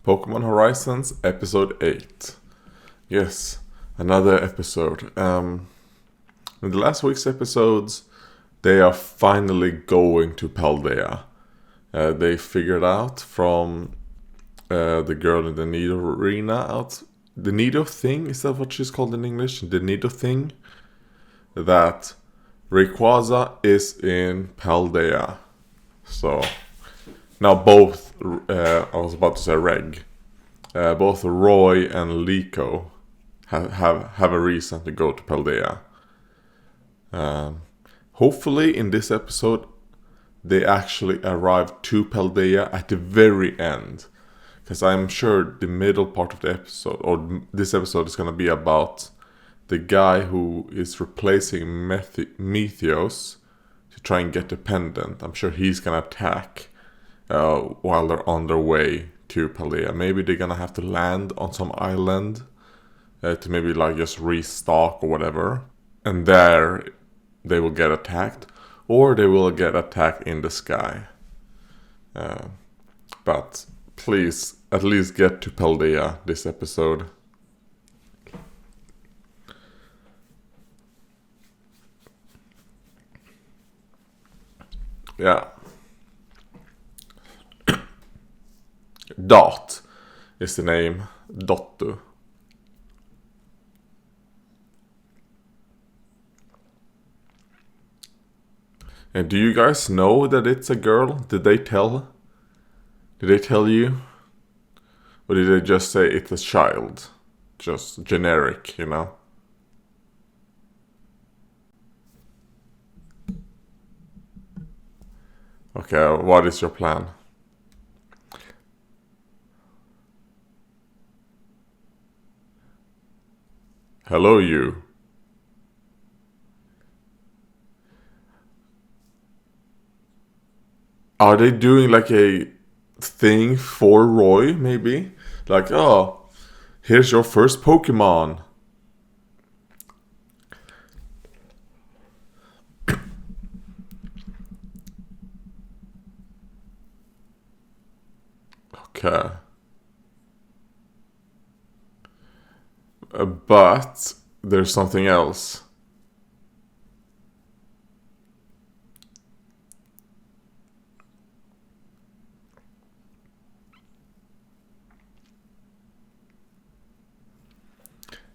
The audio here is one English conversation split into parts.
Pokemon Horizons Episode 8. Yes, another episode. In the last week's episodes, they are finally going to Paldea. They figured out from the girl in the Nido arena out... The Nido thing? Is that what she's called in English? The Nido thing? That Rayquaza is in Paldea. So... Now both, I was about to say Reg, both Roy and Liko have a reason to go to Paldea. Hopefully in this episode they actually arrive to Paldea at the very end. Because I'm sure the middle part of the episode, or this episode, is going to be about the guy who is replacing Meteos to try and get the pendant. I'm sure he's going to attack while they're on their way to Paldea. Maybe they're gonna have to land on some island to maybe like just restock or whatever, and there they will get attacked, or they will get attacked in the sky. But please at least get to Paldea this episode. Yeah. Dot is the name. Dottu. And do you guys know that it's a girl? Did they tell? Did they tell you? Or did they just say it's a child? Just generic, you know? Okay, what is your plan? Hello, you. Are they doing like a thing for Roy, maybe? Like, oh, here's your first Pokemon. Okay. But there's something else.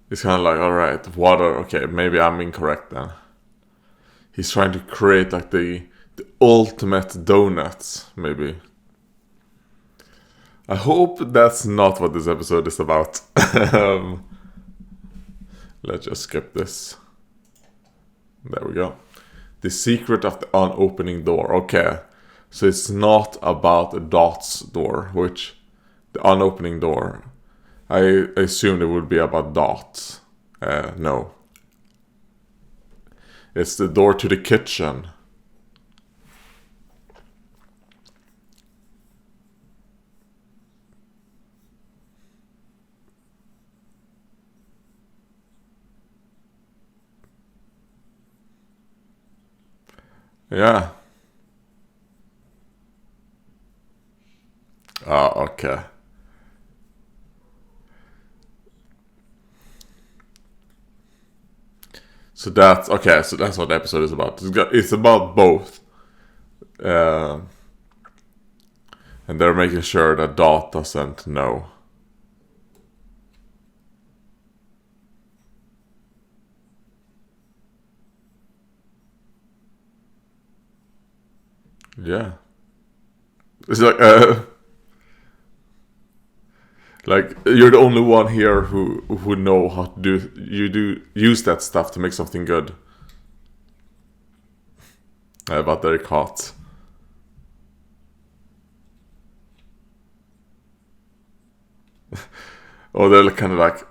It's kind of like, alright, water, okay, maybe I'm incorrect then. He's trying to create like the ultimate donuts, maybe. I hope that's not what this episode is about. Let's just skip this. There we go. The secret of the unopening door. Okay. So it's not about Dot's door, which the unopening door. I assumed it would be about Dot. No. It's the door to the kitchen. Yeah. Okay. So that's okay. So that's what the episode is about. It's about both, and they're making sure that Dot doesn't know. Yeah. It's like you're the only one here who know how to use that stuff to make something good. But they're caught. Oh, they're kind of like,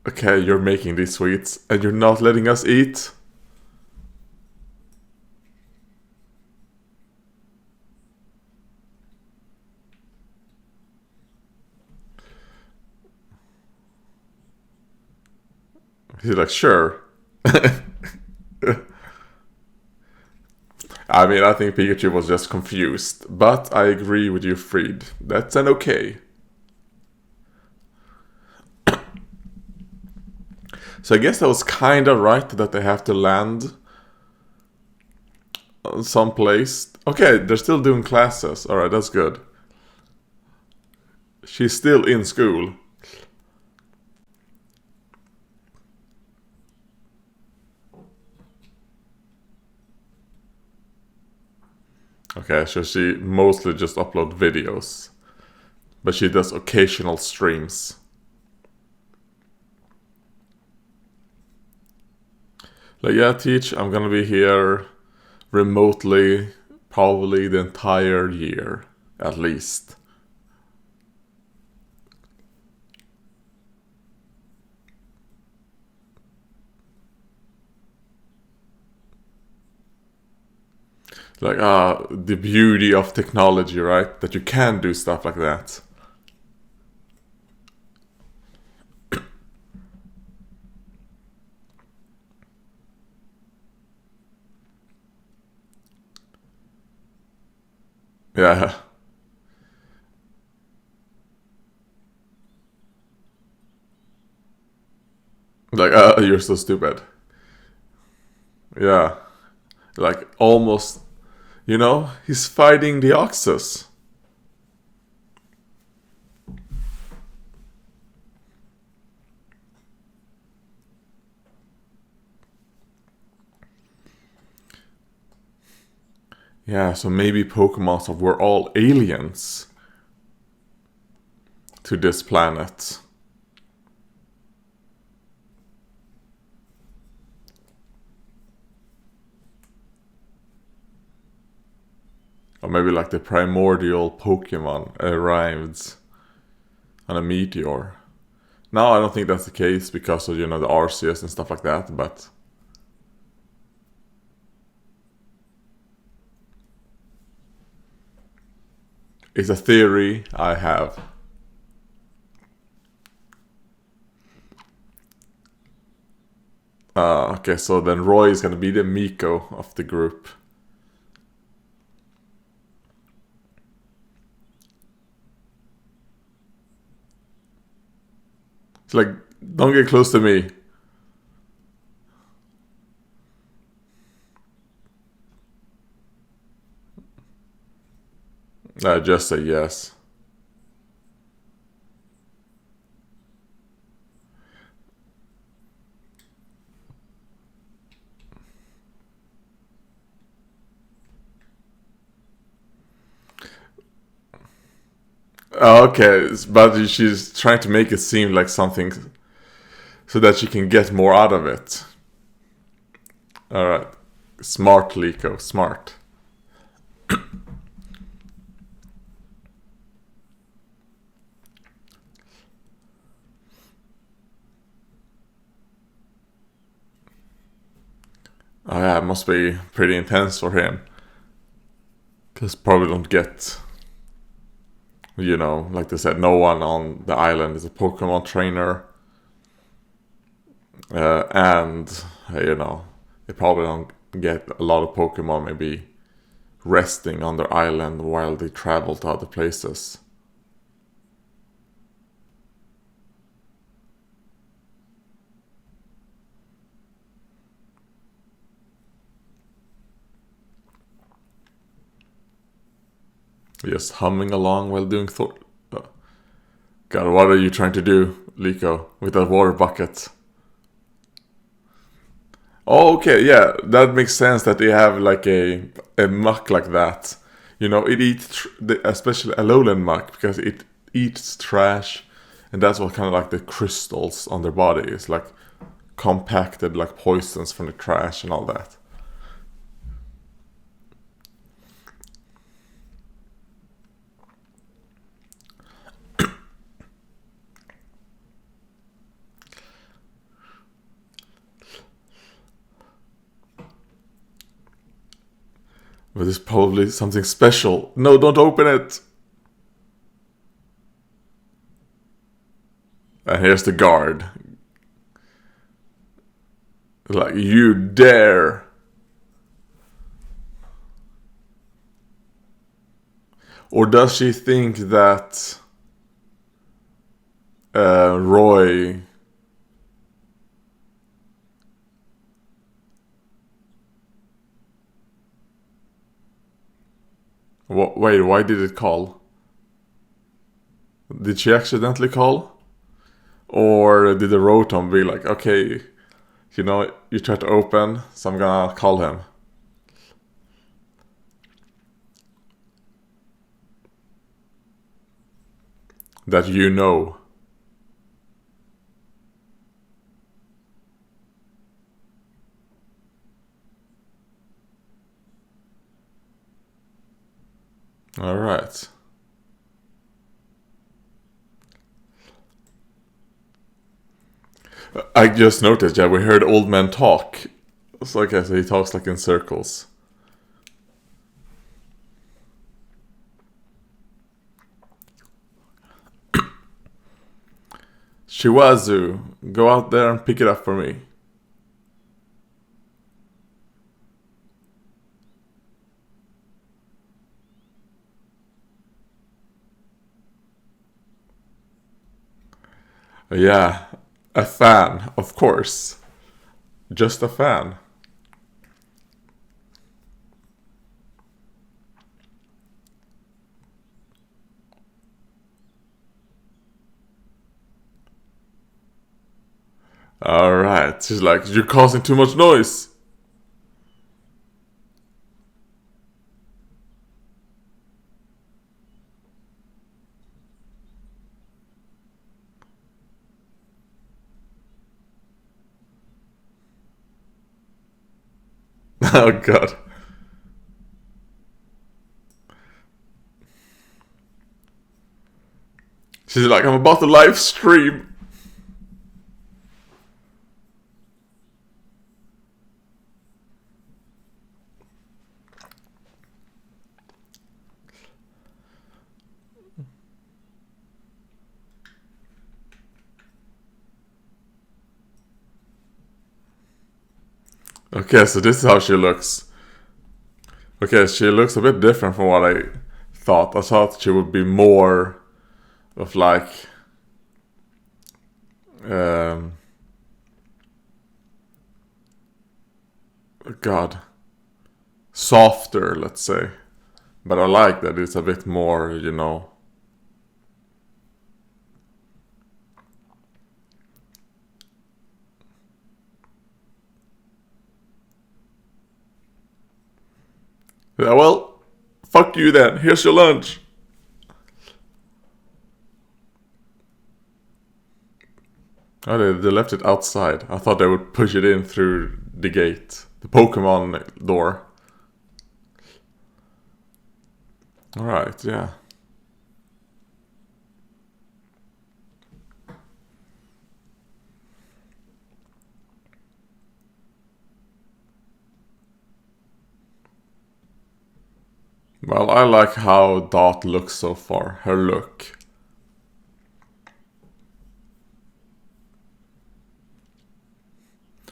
okay, you're making these sweets and you're not letting us eat. He's like, sure. I mean, I think Pikachu was just confused. But I agree with you, Fried. That's an okay. So I guess that was kind of right that they have to land someplace. Okay, they're still doing classes. Alright, that's good. She's still in school. Okay, so she mostly just uploads videos. But she does occasional streams. Like, yeah, teach, I'm gonna be here remotely probably the entire year, at least. Like, the beauty of technology, right? That you can do stuff like that. Yeah. Like, you're so stupid. Yeah. Like, almost, he's fighting the Oxus. Yeah, so maybe Pokemon were all aliens to this planet. Or maybe like the primordial Pokemon arrived on a meteor. No, I don't think that's the case because of, the Arceus and stuff like that, but... It's a theory I have. Okay, so then Roy is gonna be the Miko of the group. It's like, don't get close to me. Just say yes. Okay, but she's trying to make it seem like something so that she can get more out of it. Alright. Smart, Liko. Smart. Oh yeah, it must be pretty intense for him. Because probably don't get... like they said, no one on the island is a Pokemon trainer. And, they probably don't get a lot of Pokemon maybe resting on their island while they travel to other places. Just humming along while doing God, what are you trying to do, Liko, with that water bucket? Oh, okay, yeah, that makes sense that they have like a muck like that. It eats, especially a lowland muck, because it eats trash, and that's what kind of like the crystals on their body is like compacted like poisons from the trash and all that. But it's probably something special. No, don't open it! And here's the guard. Like, you dare! Or does she think that Roy Wait, why did it call? Did she accidentally call? Or did the Rotom be like, okay, you try to open, so I'm gonna call him? That you know. Alright. I just noticed, yeah, we heard old man talk. So okay, so he talks like in circles. Shiwazu, go out there and pick it up for me. Yeah, a fan, of course. Just a fan. Alright, she's like, you're causing too much noise. Oh god. She's like, I'm about to live stream. Okay, so this is how she looks. Okay, she looks a bit different from what I thought. I thought she would be more of like God, softer, let's say. But I like that it's a bit more. Yeah, well, fuck you then. Here's your lunch. Oh, they left it outside. I thought they would push it in through the gate. The Pokemon door. Alright, yeah. Well, I like how Dot looks so far. Her look.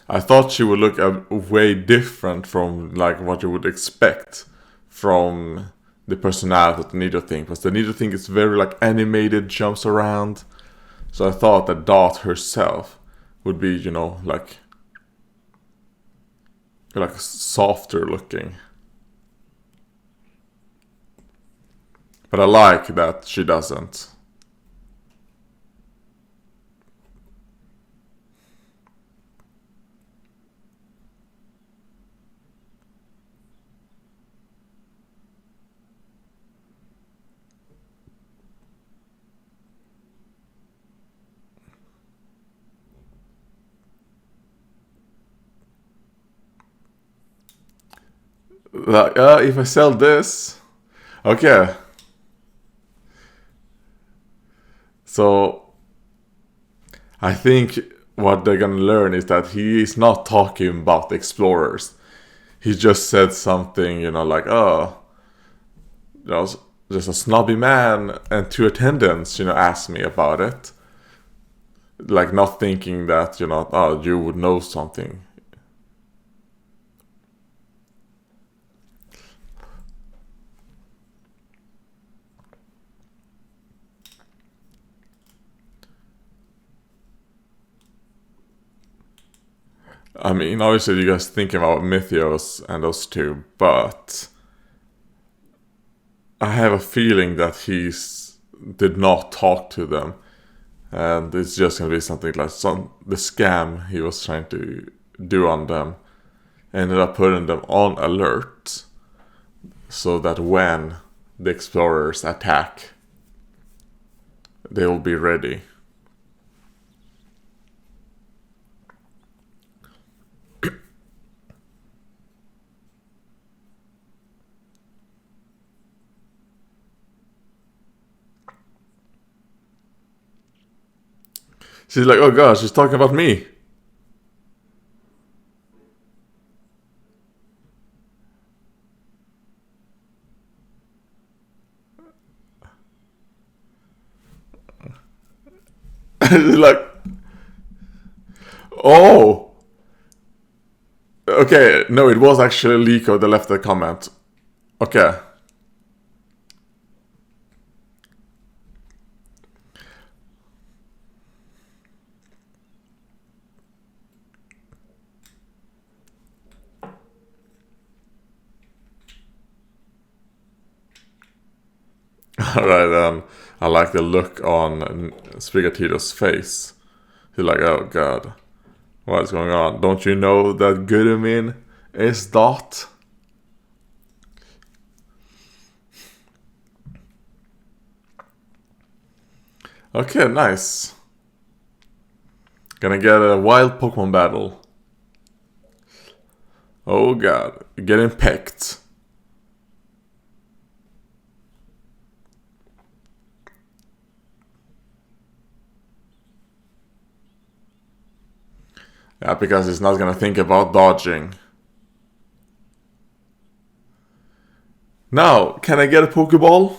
I thought she would look way different from like what you would expect from the personality of the Nidothing. Because the Nidothing is very like animated, jumps around. So I thought that Dot herself would be, like softer looking. But I like that she doesn't. Like, if I sell this, okay. So I think what they're gonna learn is that he is not talking about the explorers. He just said something, like, just a snobby man and two attendants, asked me about it. Like, not thinking that, you would know something. I mean, obviously, you guys thinking about Mythios and those two, but I have a feeling that did not talk to them, and it's just gonna be something like the scam he was trying to do on them. Ended up putting them on alert, so that when the explorers attack, they will be ready. She's like, oh gosh, she's talking about me. She's like, oh. Okay, no, it was actually Liko that left the comment. Okay. Alright, I like the look on Sprigatito's face. He's like, oh god, what is going on? Don't you know that Gurumin is Dot? Okay, nice. Gonna get a wild Pokemon battle. Oh god, getting pecked. Yeah, because he's not gonna think about dodging. Now, can I get a Pokeball?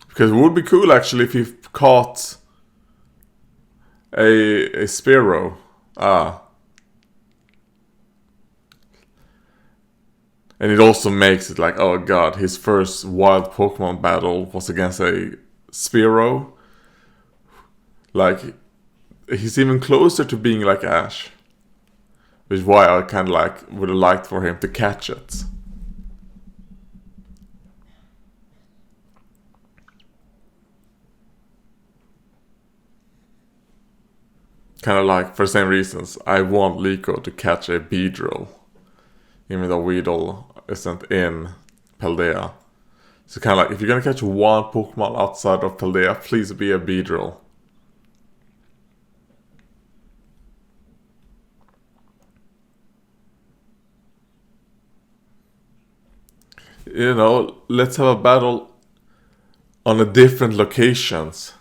Because it would be cool actually if he caught a Spearow. And it also makes it like, oh god, his first wild Pokemon battle was against a Spearow. Like, he's even closer to being like Ash. Which is why I kind of like would have liked for him to catch it. Kind of like, for the same reasons, I want Liko to catch a Beedrill. Even though Weedle isn't in Paldea. So kind of like, if you're gonna catch one Pokemon outside of Paldea, please be a Beedrill. You know, let's have a battle on a different locations.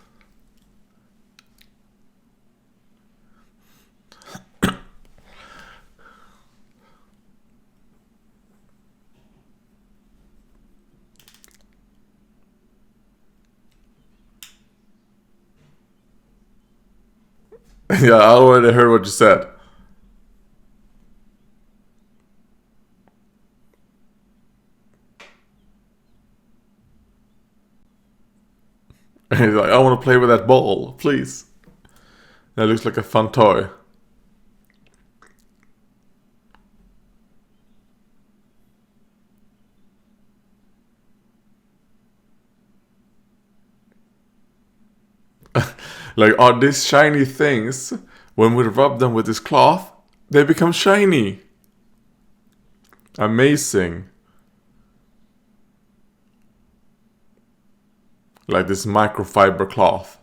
Yeah, I already heard what you said. And he's like, I want to play with that ball, please. That looks like a fun toy. Like, are these shiny things, when we rub them with this cloth, they become shiny. Amazing. Like this microfiber cloth.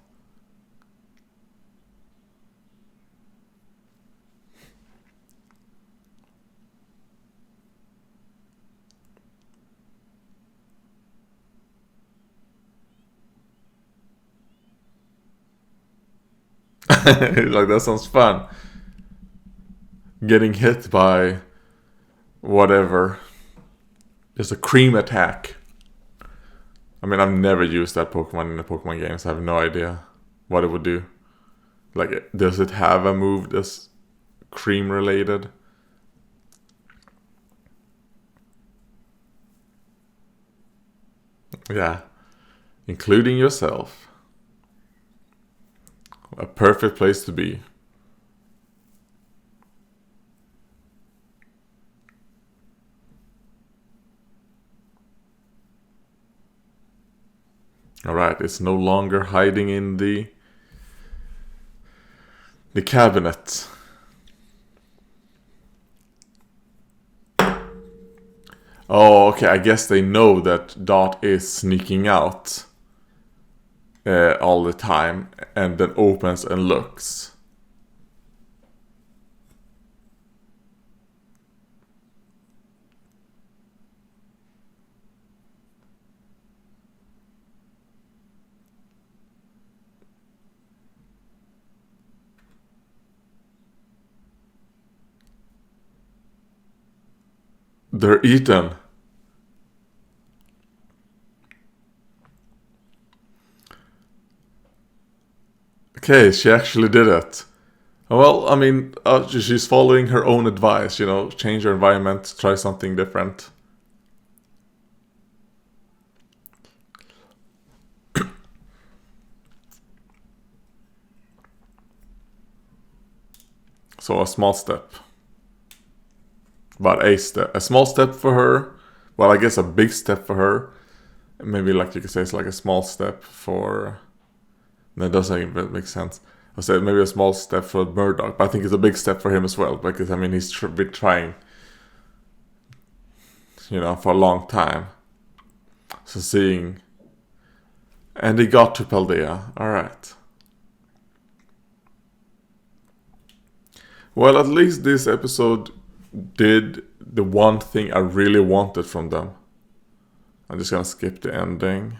Like, that sounds fun. Getting hit by whatever. Just a cream attack. I mean, I've never used that Pokemon in the Pokemon games. I have no idea what it would do. Like, does it have a move that's cream related? Yeah. Including yourself. A perfect place to be. Alright, it's no longer hiding in the cabinet. Oh, okay, I guess they know that Dot is sneaking out all the time, and then opens and looks. They're eaten. Okay, she actually did it. Well, I mean, she's following her own advice, change your environment, try something different. So a small step. But a small step for her. Well, I guess a big step for her. Maybe like you could say it's like a small step for... That doesn't even make sense. I said maybe a small step for Murdoch, but I think it's a big step for him as well. Because, I mean, he's been trying, for a long time. So seeing... And he got to Paldea. Alright. Well, at least this episode did the one thing I really wanted from them. I'm just gonna skip the ending.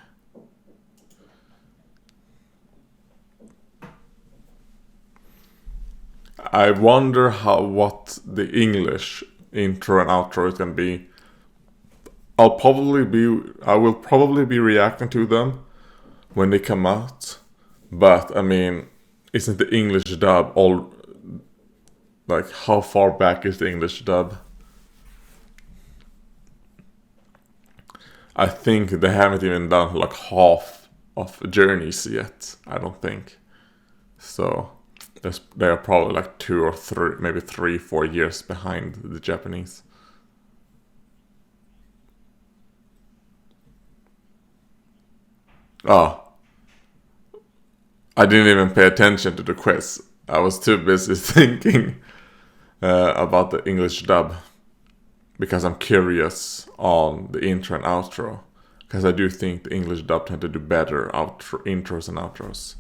I wonder what the English intro and outro is gonna be. I will probably be reacting to them when they come out. But I mean, isn't the English dub all... Like, how far back is the English dub? I think they haven't even done like half of Journeys yet. I don't think. So they are probably like 2 or 3, maybe 3, 4 years behind the Japanese. Oh, I didn't even pay attention to the quiz. I was too busy thinking about the English dub, because I'm curious on the intro and outro, because I do think the English dub tend to do better intros and outros.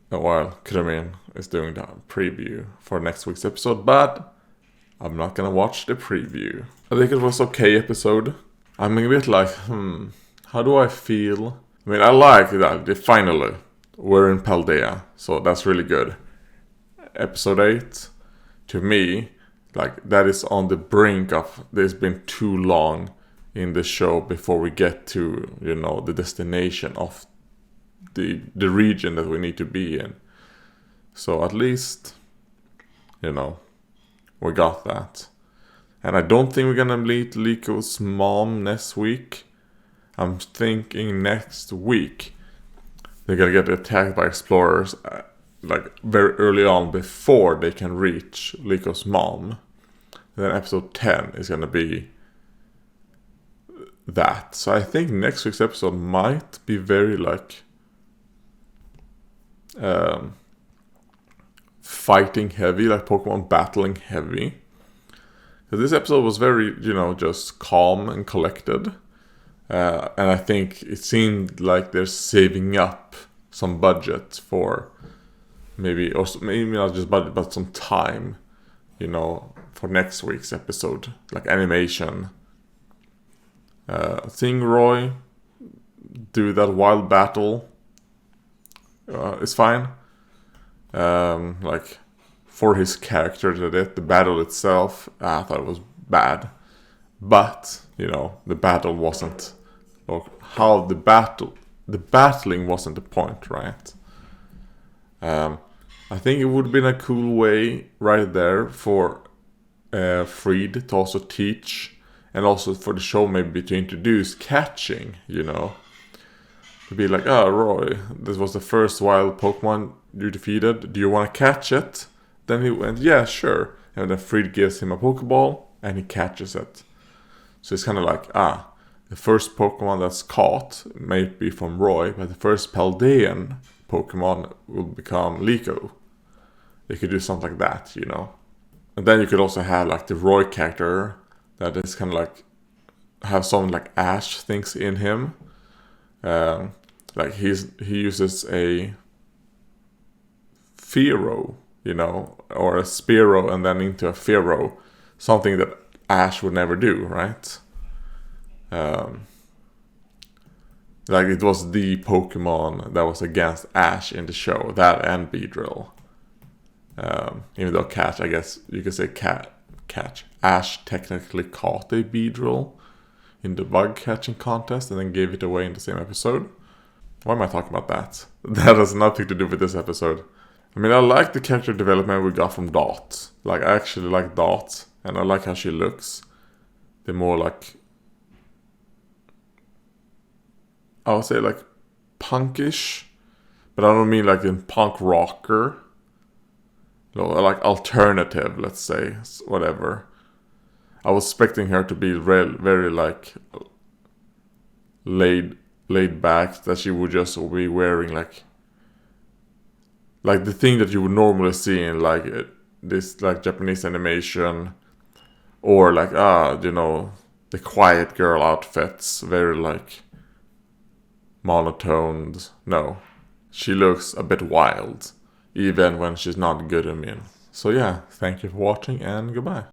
While Kremin is doing the preview for next week's episode, but I'm not gonna watch the preview. I think it was okay episode. I'm a bit like, how do I feel? I mean, I like that they finally were in Paldea, so that's really good. Episode 8, to me, like, that is on the brink of... There's been too long in the show before we get to, the destination of the region that we need to be in. So at least, we got that. And I don't think we're gonna meet Liko's mom next week. I'm thinking next week they're gonna get attacked by explorers like very early on, before they can reach Liko's mom. Then episode 10 is gonna be that. So I think next week's episode might be very like fighting heavy, like Pokemon battling heavy. Because this episode was very, just calm and collected. And I think it seemed like they're saving up some budget for maybe not just budget, but some time, for next week's episode, like animation. Seeing Roy do that wild battle is fine. Like, for his character, the battle itself, I thought it was bad. But, the battle wasn't, or how the battling wasn't the point, right? I think it would have been a cool way right there for Freed to also teach, and also for the show maybe to introduce catching, to be like, Roy, this was the first wild Pokemon you defeated. Do you want to catch it? Then he went, yeah, sure. And then Freed gives him a Pokeball, and he catches it. So it's kind of like, the first Pokemon that's caught may be from Roy, but the first Paldean Pokemon will become Liko. They could do something like that, you know. And then you could also have like the Roy character that is kind of like have some like Ash things in him. Like he uses a Fearow, you know, or a Spearow and then into a Fearow, something that Ash would never do, right? Like it was the Pokemon that was against Ash in the show, that and Beedrill. Even though Catch, I guess you could say Catch. Ash technically caught a Beedrill in the bug catching contest and then gave it away in the same episode. Why am I talking about that? That has nothing to do with this episode. I mean, I like the character development we got from Dot. Like, I actually like Dot, and I like how she looks. They're more like, I would say like punkish, but I don't mean like in punk rocker. No, like alternative, let's say, whatever. I was expecting her to be very like laid back, that she would just be wearing like the thing that you would normally see in like this like Japanese animation, or like you know, the quiet girl outfits, very like monotoned. No, she looks a bit wild, even when she's not good at me. So yeah, thank you for watching and goodbye.